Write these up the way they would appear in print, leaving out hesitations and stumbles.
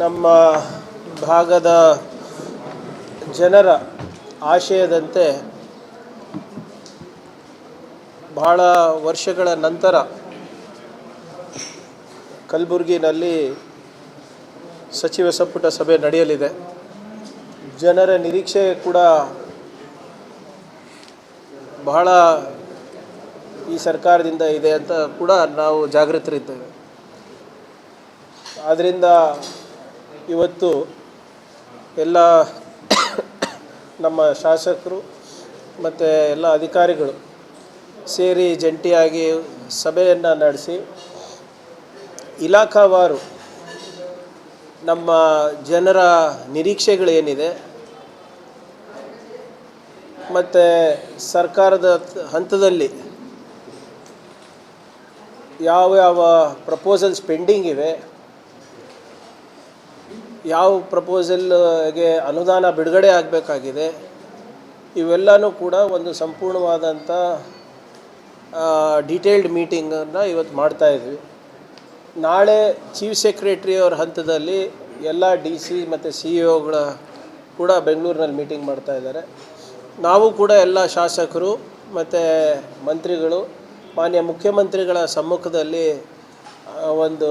ನಮ್ಮ ಭಾಗದ ಜನರ ಆಶಯದಂತೆ ಬಹಳ ವರ್ಷಗಳ ನಂತರ ಕಲಬುರಗಿನಲ್ಲಿ ಸಚಿವ ಸಂಪುಟ ಸಭೆ ನಡೆಯಲಿದೆ. ಜನರ ನಿರೀಕ್ಷೆ ಕೂಡ ಬಹಳ ಈ ಸರ್ಕಾರದಿಂದ ಇದೆ ಅಂತ ಕೂಡ ನಾವು ಜಾಗೃತರಿದ್ದೇವೆ. ಆದ್ದರಿಂದ ಇವತ್ತು ಎಲ್ಲ ನಮ್ಮ ಶಾಸಕರು ಮತ್ತು ಎಲ್ಲ ಅಧಿಕಾರಿಗಳು ಸೇರಿ ಜಂಟಿಯಾಗಿ ಸಭೆಯನ್ನು ನಡೆಸಿ ಇಲಾಖಾವಾರು ನಮ್ಮ ಜನರ ನಿರೀಕ್ಷೆಗಳೇನಿದೆ ಮತ್ತು ಸರ್ಕಾರದ ಹಂತದಲ್ಲಿ ಯಾವ ಪ್ರಪೋಸಲ್ಸ್ ಪೆಂಡಿಂಗ್ ಇವೆ, ಯಾವ ಪ್ರಪೋಸಲ್ಗೆ ಅನುದಾನ ಬಿಡುಗಡೆ ಆಗಬೇಕಾಗಿದೆ, ಇವೆಲ್ಲನೂ ಕೂಡ ಒಂದು ಸಂಪೂರ್ಣವಾದಂಥ ಡೀಟೇಲ್ಡ್ ಮೀಟಿಂಗನ್ನು ಇವತ್ತು ಮಾಡ್ತಾಯಿದ್ವಿ. ನಾಳೆ ಚೀಫ್ ಸೆಕ್ರೆಟರಿ ಅವರ ಹಂತದಲ್ಲಿ ಎಲ್ಲ DC ಮತ್ತು CEO ಕೂಡ ಬೆಂಗಳೂರಿನಲ್ಲಿ ಮೀಟಿಂಗ್ ಮಾಡ್ತಾಯಿದ್ದಾರೆ. ನಾವು ಕೂಡ ಎಲ್ಲ ಶಾಸಕರು ಮತ್ತು ಮಂತ್ರಿಗಳು ಮಾನ್ಯ ಮುಖ್ಯಮಂತ್ರಿಗಳ ಸಮ್ಮುಖದಲ್ಲಿ ಒಂದು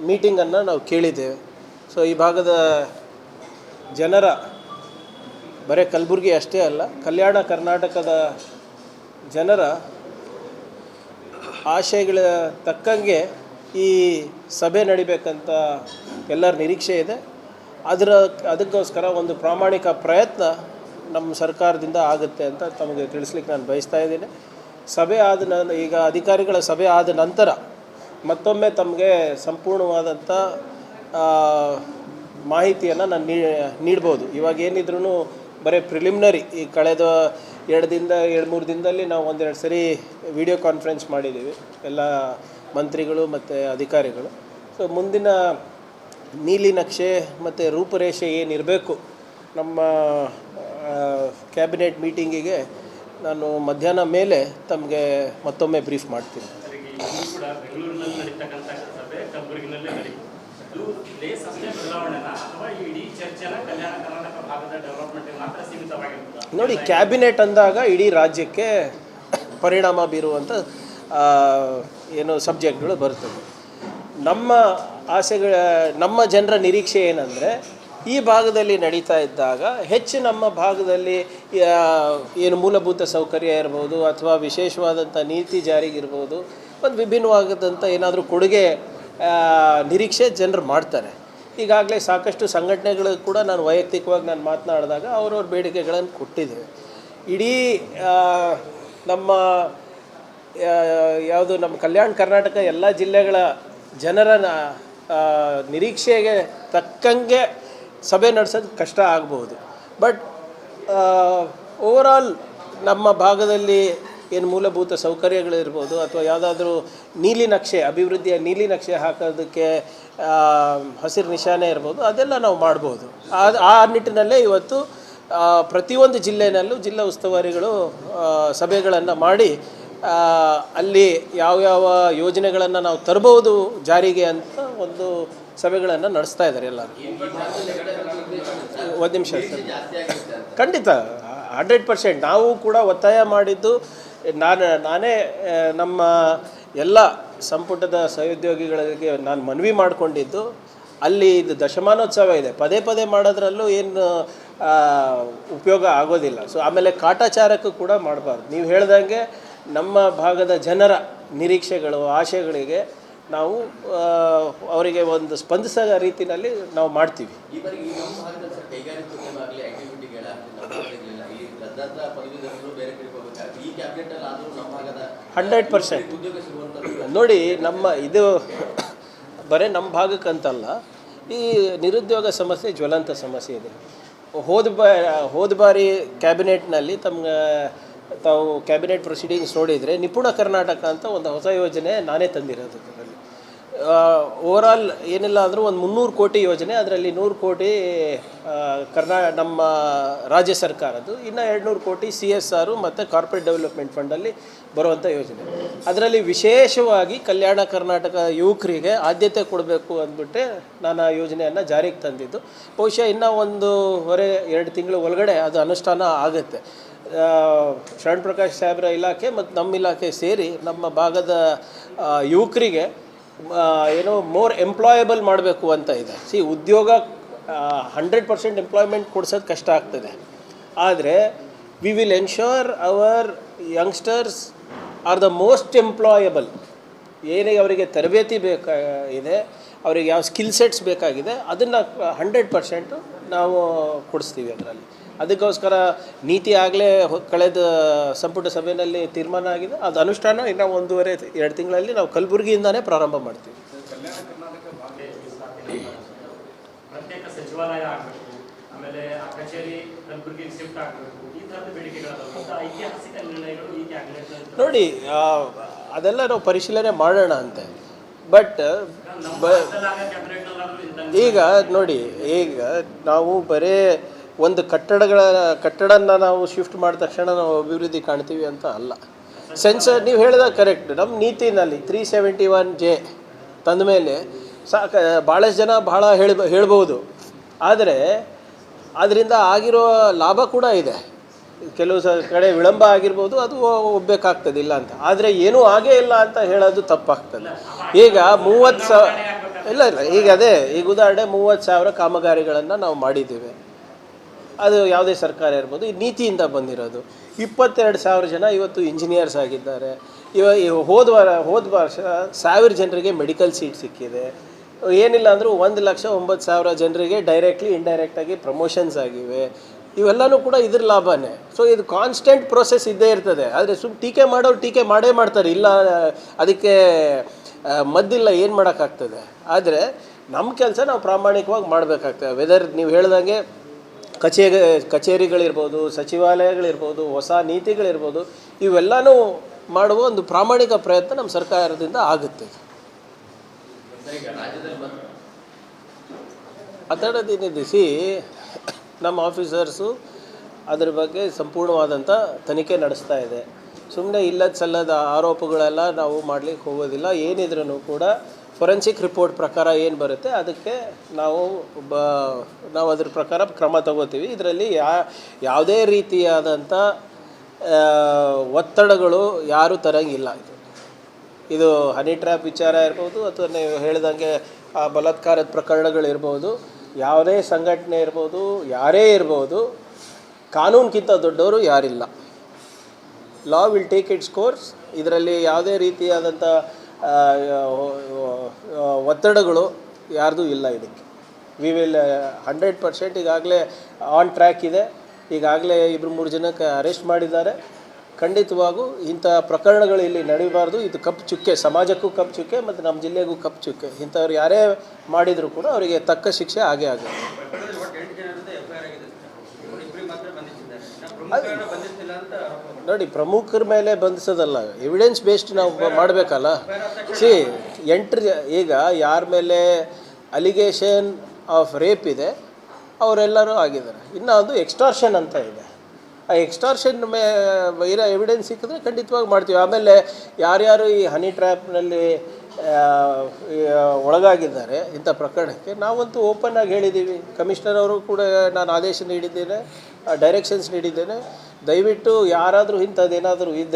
ಮೀಟಿಂಗನ್ನು ನಾವು ಕೇಳಿದ್ದೇವೆ. ಸೊ ಈ ಭಾಗದ ಜನರ ಬರೀ ಕಲಬುರಗಿ ಅಷ್ಟೇ ಅಲ್ಲ, ಕಲ್ಯಾಣ ಕರ್ನಾಟಕದ ಜನರ ಆಶಯಗಳ ತಕ್ಕಂಗೆ ಈ ಸಭೆ ನಡಿಬೇಕಂತ ಎಲ್ಲರ ನಿರೀಕ್ಷೆ ಇದೆ. ಅದಕ್ಕೋಸ್ಕರ ಒಂದು ಪ್ರಾಮಾಣಿಕ ಪ್ರಯತ್ನ ನಮ್ಮ ಸರ್ಕಾರದಿಂದ ಆಗುತ್ತೆ ಅಂತ ತಮಗೆ ತಿಳಿಸ್ಲಿಕ್ಕೆ ನಾನು ಬಯಸ್ತಾ ಇದ್ದೀನಿ. ಸಭೆ ಈಗ ಅಧಿಕಾರಿಗಳ ಸಭೆ ಆದ ನಂತರ ಮತ್ತೊಮ್ಮೆ ತಮಗೆ ಸಂಪೂರ್ಣವಾದಂಥ ಮಾಹಿತಿಯನ್ನು ನಾನು ನೀಡ್ಬೋದು. ಇವಾಗ ಏನಿದ್ರೂ ಬರೀ ಪ್ರಿಲಿಮಿನರಿ, ಈ ಕಳೆದ 2-3 ದಿನದಲ್ಲಿ ನಾವು ಒಂದೆರಡು ಸರಿ ವಿಡಿಯೋ ಕಾನ್ಫರೆನ್ಸ್ ಮಾಡಿದ್ದೀವಿ ಎಲ್ಲ ಮಂತ್ರಿಗಳು ಮತ್ತು ಅಧಿಕಾರಿಗಳು. ಸೊ ಮುಂದಿನ ನೀಲಿ ನಕ್ಷೆ ಮತ್ತು ರೂಪುರೇಷೆ ಏನಿರಬೇಕು ನಮ್ಮ ಕ್ಯಾಬಿನೆಟ್ ಮೀಟಿಂಗಿಗೆ ನಾನು ಮಧ್ಯಾಹ್ನ ಮೇಲೆ ತಮಗೆ ಮತ್ತೊಮ್ಮೆ ಬ್ರೀಫ್ ಮಾಡ್ತೀನಿ. ನೋಡಿ, ಕ್ಯಾಬಿನೆಟ್ ಅಂದಾಗ ಇಡೀ ರಾಜ್ಯಕ್ಕೆ ಪರಿಣಾಮ ಬೀರುವಂಥ ಏನು ಸಬ್ಜೆಕ್ಟ್ಗಳು ಬರ್ತದೆ. ನಮ್ಮ ಜನರ ನಿರೀಕ್ಷೆ ಏನಂದರೆ, ಈ ಭಾಗದಲ್ಲಿ ನಡೀತಾ ಇದ್ದಾಗ ಹೆಚ್ಚು ನಮ್ಮ ಭಾಗದಲ್ಲಿ ಏನು ಮೂಲಭೂತ ಸೌಕರ್ಯ ಇರ್ಬೋದು ಅಥವಾ ವಿಶೇಷವಾದಂಥ ನೀತಿ ಜಾರಿಗಿರ್ಬೋದು, ಒಂದು ವಿಭಿನ್ನವಾದಂಥ ಏನಾದರೂ ಕೊಡುಗೆ ನಿರೀಕ್ಷೆ ಜನರು ಮಾಡ್ತಾರೆ. ಈಗಾಗಲೇ ಸಾಕಷ್ಟು ಸಂಘಟನೆಗಳು ಕೂಡ ನಾನು ವೈಯಕ್ತಿಕವಾಗಿ ಮಾತನಾಡಿದಾಗ ಅವ್ರವ್ರ ಬೇಡಿಕೆಗಳನ್ನು ಕೊಟ್ಟಿದ್ದೇವೆ. ಇಡೀ ನಮ್ಮ ನಮ್ಮ ಕಲ್ಯಾಣ ಕರ್ನಾಟಕ ಎಲ್ಲ ಜಿಲ್ಲೆಗಳ ಜನರ ನಿರೀಕ್ಷೆಗೆ ತಕ್ಕಂಗೆ ಸಭೆ ನಡೆಸೋದು ಕಷ್ಟ ಆಗ್ಬೋದು. ಬಟ್ ಓವರಾಲ್ ನಮ್ಮ ಭಾಗದಲ್ಲಿ ಏನು ಮೂಲಭೂತ ಸೌಕರ್ಯಗಳಿರ್ಬೋದು ಅಥವಾ ಯಾವುದಾದ್ರೂ ಅಭಿವೃದ್ಧಿಯ ನೀಲಿ ನಕ್ಷೆ ಹಾಕೋದಕ್ಕೆ ಹಸಿರು ನಿಶಾನೆ ಇರ್ಬೋದು, ಅದೆಲ್ಲ ನಾವು ಮಾಡ್ಬೋದು. ಆ ನಿಟ್ಟಿನಲ್ಲೇ ಇವತ್ತು ಪ್ರತಿಯೊಂದು ಜಿಲ್ಲೆಯಲ್ಲೂ ಜಿಲ್ಲಾ ಉಸ್ತುವಾರಿಗಳು ಸಭೆಗಳನ್ನು ಮಾಡಿ ಅಲ್ಲಿ ಯಾವ್ಯಾವ ಯೋಜನೆಗಳನ್ನು ನಾವು ತರಬಹುದು ಜಾರಿಗೆ ಅಂತ ಒಂದು ಸಭೆಗಳನ್ನು ನಡೆಸ್ತಾ ಇದ್ದಾರೆ ಎಲ್ಲರೂ. ಒಂದು ನಿಮಿಷ ಸರ್, ಖಂಡಿತ 100% ನಾವು ಕೂಡ ಒತ್ತಾಯ ಮಾಡಿದ್ದು, ನಾನೇ ನಮ್ಮ ಎಲ್ಲ ಸಂಪುಟದ ಸಹೋದ್ಯೋಗಿಗಳಿಗೆ ನಾನು ಮನವಿ ಮಾಡಿಕೊಂಡಿದ್ದು, ಅಲ್ಲಿ ಇದು ದಶಮಾನೋತ್ಸವ ಇದೆ, ಪದೇ ಮಾಡೋದ್ರಲ್ಲೂ ಏನು ಉಪಯೋಗ ಆಗೋದಿಲ್ಲ. ಸೊ ಆಮೇಲೆ ಕಾಟಾಚಾರಕ್ಕೂ ಕೂಡ ಮಾಡಬಾರ್ದು. ನೀವು ಹೇಳ್ದಂಗೆ ನಮ್ಮ ಭಾಗದ ಜನರ ನಿರೀಕ್ಷೆಗಳು ಆಶಯಗಳಿಗೆ ನಾವು ಅವರಿಗೆ ಒಂದು ಸ್ಪಂದಿಸೋ ರೀತಿಯಲ್ಲಿ ನಾವು ಮಾಡ್ತೀವಿ. 100% ನೋಡಿ, ಇದು ಬರೀ ನಮ್ಮ ಭಾಗಕ್ಕಂತಲ್ಲ, ಈ ನಿರುದ್ಯೋಗ ಸಮಸ್ಯೆ ಜ್ವಲಂತ ಸಮಸ್ಯೆ ಇದೆ. ಹೋದ ಬಾರಿ ಕ್ಯಾಬಿನೆಟ್ನಲ್ಲಿ ತಾವು ಕ್ಯಾಬಿನೆಟ್ ಪ್ರೊಸೀಡಿಂಗ್ಸ್ ನೋಡಿದರೆ ನಿಪುಣ ಕರ್ನಾಟಕ ಅಂತ ಒಂದು ಹೊಸ ಯೋಜನೆ ನಾನೇ ತಂದಿರೋದು. ಅದರಲ್ಲಿ ಓವರಾಲ್ ಏನಿಲ್ಲ ಅಂದರೂ ಒಂದು 300 ಕೋಟಿ ಯೋಜನೆ, ಅದರಲ್ಲಿ 100 ಕೋಟಿ ನಮ್ಮ ರಾಜ್ಯ ಸರ್ಕಾರದ್ದು, ಇನ್ನು 200 ಕೋಟಿ CSR ಮತ್ತು ಕಾರ್ಪೊರೇಟ್ ಡೆವಲಪ್ಮೆಂಟ್ ಫಂಡಲ್ಲಿ ಬರುವಂಥ ಯೋಜನೆ. ಅದರಲ್ಲಿ ವಿಶೇಷವಾಗಿ ಕಲ್ಯಾಣ ಕರ್ನಾಟಕ ಯುವಕರಿಗೆ ಆದ್ಯತೆ ಕೊಡಬೇಕು ಅಂದ್ಬಿಟ್ಟೆ ನಾನು ಆ ಯೋಜನೆಯನ್ನು ಜಾರಿಗೆ ತಂದಿದ್ದು. ಬಹುಶಃ ಇನ್ನೂ 1.5-2 ತಿಂಗಳ ಒಳಗಡೆ ಅದು ಅನುಷ್ಠಾನ ಆಗುತ್ತೆ. ಶರಣ್ ಪ್ರಕಾಶ್ ಸಾಹೇಬ್ರ ಇಲಾಖೆ ಮತ್ತು ನಮ್ಮ ಇಲಾಖೆ ಸೇರಿ ನಮ್ಮ ಭಾಗದ ಯುವಕರಿಗೆ ಏನೋ ಮೋರ್ ಎಂಪ್ಲಾಯಬಲ್ ಮಾಡಬೇಕು ಅಂತ ಇದೆ. ಉದ್ಯೋಗ 100% ಎಂಪ್ಲಾಯ್ಮೆಂಟ್ ಕೊಡ್ಸೋದು ಕಷ್ಟ ಆಗ್ತದೆ, ಆದರೆ we will ensure our youngsters are the most employable. ಏನೇ ಅವರಿಗೆ ತರಬೇತಿ ಬೇಕಾಗಿದೆ, ಅವರಿಗೆ ಯಾವ ಸ್ಕಿಲ್ ಸೆಟ್ಸ್ ಬೇಕಾಗಿದೆ, ಅದನ್ನು 100% ನಾವು ಕೊಡಿಸ್ತೀವಿ ಅದರಲ್ಲಿ. ಅದಕ್ಕೋಸ್ಕರ ನೀತಿ ಆಗಲೇ ಕಳೆದ ಸಂಪುಟ ಸಭೆಯಲ್ಲಿ ತೀರ್ಮಾನ ಆಗಿದೆ. ಅದು ಅನುಷ್ಠಾನ ಇನ್ನು 1.5-2 ತಿಂಗಳಲ್ಲಿ ನಾವು ಕಲಬುರಗಿಯಿಂದನೇ ಪ್ರಾರಂಭ ಮಾಡ್ತೀವಿ. ಪ್ರತ್ಯೇಕ ಸಚಿವಾಲಯ ಆಗಬೇಕು, ಆಮೇಲೆ ಆ ಕಚೇರಿ ಕಲಬುರಗಿಗೆ ಶಿಫ್ಟ್ ಆಗಬೇಕು, ಈ ಥರದ ಬೇಡಿಕೆಗಳು ಐತಿಹಾಸಿಕ ನಿರ್ಣಯಗಳು ಈಗ ಆಗಲಿ. ನೋಡಿ, ಅದೆಲ್ಲ ನಾವು ಪರಿಶೀಲನೆ ಮಾಡೋಣ ಅಂತೆ. ಬಟ್ ಈಗ ನೋಡಿ, ಈಗ ನಾವು ಬರೀ ಒಂದು ಕಟ್ಟಡನ ನಾವು ಶಿಫ್ಟ್ ಮಾಡಿದ ತಕ್ಷಣ ನಾವು ಅಭಿವೃದ್ಧಿ ಕಾಣ್ತೀವಿ ಅಂತ ಅಲ್ಲ. ಸೆನ್ಸರ್ ನೀವು ಹೇಳಿದಾಗ ಕರೆಕ್ಟ್. ನಮ್ಮ ನೀತಿನಲ್ಲಿ 371J ತಂದ ಮೇಲೆ ಭಾಳಷ್ಟು ಜನ ಭಾಳ ಹೇಳ್ಬೋದು, ಆದರೆ ಅದರಿಂದ ಆಗಿರೋ ಲಾಭ ಕೂಡ ಇದೆ. ಕೆಲವು ಕಡೆ ವಿಳಂಬ ಆಗಿರ್ಬೋದು, ಅದು ಒಪ್ಪಬೇಕಾಗ್ತದೆ, ಇಲ್ಲ ಅಂತ. ಆದರೆ ಏನೂ ಆಗೇ ಇಲ್ಲ ಅಂತ ಹೇಳೋದು ತಪ್ಪಾಗ್ತದೆ. ಈಗ 30,000 ಇಲ್ಲ ಈಗ ಅದೇ ಈಗ ಉದಾಹರಣೆ 30,000 ಕಾಮಗಾರಿಗಳನ್ನು ನಾವು ಮಾಡಿದ್ದೇವೆ. ಅದು ಯಾವುದೇ ಸರ್ಕಾರ ಇರ್ಬೋದು, ಈ ನೀತಿಯಿಂದ ಬಂದಿರೋದು. 22,000 ಜನ ಇವತ್ತು ಇಂಜಿನಿಯರ್ಸ್ ಆಗಿದ್ದಾರೆ. ಹೋದ ವರ್ಷ 1,000 ಜನರಿಗೆ ಮೆಡಿಕಲ್ ಸೀಟ್ ಸಿಕ್ಕಿದೆ. ಏನಿಲ್ಲ ಅಂದರೂ 1,09,000 ಜನರಿಗೆ ಡೈರೆಕ್ಟ್ಲಿ ಇಂಡೈರೆಕ್ಟಾಗಿ ಪ್ರಮೋಷನ್ಸ್ ಆಗಿವೆ. ಇವೆಲ್ಲನೂ ಕೂಡ ಇದ್ರ ಲಾಭನೇ. ಇದು ಕಾನ್ಸ್ಟೆಂಟ್ ಪ್ರೋಸೆಸ್ ಇದ್ದೇ ಇರ್ತದೆ. ಆದರೆ ಟೀಕೆ ಮಾಡೋರು ಟೀಕೆ ಮಾಡ್ತಾರೆ, ಇಲ್ಲ ಅದಕ್ಕೆ ಮದ್ದಿಲ್ಲ, ಏನು ಮಾಡೋಕ್ಕಾಗ್ತದೆ. ಆದರೆ ನಮ್ಮ ಕೆಲಸ ನಾವು ಪ್ರಾಮಾಣಿಕವಾಗಿ ಮಾಡಬೇಕಾಗ್ತದೆ. ವೆದರ್ ನೀವು ಹೇಳ್ದಂಗೆ ಕಚೇರಿಗಳಿರ್ಬೋದು, ಸಚಿವಾಲಯಗಳಿರ್ಬೋದು, ಹೊಸ ನೀತಿಗಳಿರ್ಬೋದು, ಇವೆಲ್ಲನೂ ಮಾಡುವ ಒಂದು ಪ್ರಾಮಾಣಿಕ ಪ್ರಯತ್ನ ನಮ್ಮ ಸರ್ಕಾರದಿಂದ ಆಗುತ್ತೆ. ಮಾತಾಡೋದೇನಿದೆ, ನಮ್ಮ ಆಫೀಸರ್ಸು ಅದ್ರ ಬಗ್ಗೆ ಸಂಪೂರ್ಣವಾದಂಥ ತನಿಖೆ ನಡೆಸ್ತಾ ಇದೆ. ಸುಮ್ಮನೆ ಇಲ್ಲದ ಸಲ್ಲದ ಆರೋಪಗಳೆಲ್ಲ ನಾವು ಮಾಡಲಿಕ್ಕೆ ಹೋಗೋದಿಲ್ಲ. ಏನಿದ್ರೂ ಕೂಡ ಫೊರೆನ್ಸಿಕ್ ರಿಪೋರ್ಟ್ ಪ್ರಕಾರ ಏನು ಬರುತ್ತೆ ಅದಕ್ಕೆ ನಾವು ಅದ್ರ ಪ್ರಕಾರ ಕ್ರಮ ತಗೋತೀವಿ. ಇದರಲ್ಲಿ ಯಾವುದೇ ರೀತಿಯಾದಂಥ ಒತ್ತಡಗಳು ಯಾರೂ ತರಂಗಿಲ್ಲ. ಇದು ಹನಿ ಟ್ರ್ಯಾಪ್ ವಿಚಾರ ಇರ್ಬೋದು, ಅಥವಾ ನೀವು ಹೇಳಿದಂಗೆ ಬಲಾತ್ಕಾರದ ಪ್ರಕರಣಗಳಿರ್ಬೋದು, ಯಾವುದೇ ಸಂಘಟನೆ ಇರ್ಬೋದು, ಯಾರೇ ಇರ್ಬೋದು, ಕಾನೂನಿಗಿಂತ ದೊಡ್ಡವರು ಯಾರಿಲ್ಲ. Law will take its course. ಇದರಲ್ಲಿ ಯಾವುದೇ ರೀತಿಯಾದಂಥ ಒತ್ತಡಗಳು ಯಾರ್ದು ಇಲ್ಲ. ಇದಕ್ಕೆ ವಿ ವಿಲ್ 100% ಈಗಾಗಲೇ ಆನ್ ಟ್ರ್ಯಾಕ್ ಇದೆ. ಈಗಾಗಲೇ 2-3 ಜನಕ್ಕೆ ಅರೆಸ್ಟ್ ಮಾಡಿದ್ದಾರೆ. ಖಂಡಿತವಾಗೂ ಇಂಥ ಪ್ರಕರಣಗಳು ಇಲ್ಲಿ ನಡೀಬಾರ್ದು. ಇದು ಕಪ್ಪು ಚುಕ್ಕೆ, ಸಮಾಜಕ್ಕೂ ಕಪ್ಪು ಚುಕ್ಕೆ ಮತ್ತು ನಮ್ಮ ಜಿಲ್ಲೆಗೂ ಕಪ್ಪು ಚುಕ್ಕೆ. ಇಂಥವ್ರು ಯಾರೇ ಮಾಡಿದರೂ ಕೂಡ ಅವರಿಗೆ ತಕ್ಕ ಶಿಕ್ಷೆ ಆಗೇ ಆಗುತ್ತೆ. ನೋಡಿ, ಪ್ರಮುಖರ ಮೇಲೆ ಬಂಧಿಸೋದಲ್ಲ, ಎವಿಡೆನ್ಸ್ ಬೇಸ್ಡ್ ನಾವು ಮಾಡಬೇಕಲ್ಲ. ಈಗ ಯಾರ ಮೇಲೆ ಅಲಿಗೇಷನ್ ಆಫ್ ರೇಪ್ ಇದೆ ಅವರೆಲ್ಲರೂ ಆಗಿದ್ದಾರೆ. ಇನ್ನು ಅದು ಎಕ್ಸ್ಟಾರ್ಷನ್ ಅಂತ ಇದೆ. ಆ ಎಕ್ಸ್ಟಾರ್ಷನ್ ಇರೋ ಎವಿಡೆನ್ಸ್ ಸಿಕ್ಕಿದ್ರೆ ಖಂಡಿತವಾಗಿ ಮಾಡ್ತೀವಿ. ಆಮೇಲೆ ಯಾರ್ಯಾರು ಈ ಹನಿ ಟ್ರ್ಯಾಪ್ನಲ್ಲಿ ಒಳಗಾಗಿದ್ದಾರೆ ಇಂಥ ಪ್ರಕರಣಕ್ಕೆ, ನಾವಂತೂ ಓಪನ್ ಆಗಿ ಹೇಳಿದ್ದೀವಿ. ಕಮಿಷನರ್ ಅವರು ಕೂಡ ನಾನು ಆದೇಶ ನೀಡಿದ್ದೇನೆ, ಡೈರೆಕ್ಷನ್ಸ್ ನೀಡಿದ್ದೇನೆ. ದಯವಿಟ್ಟು ಯಾರಾದರೂ ಇಂಥದ್ದೇನಾದರೂ ಇದ್ದರೆ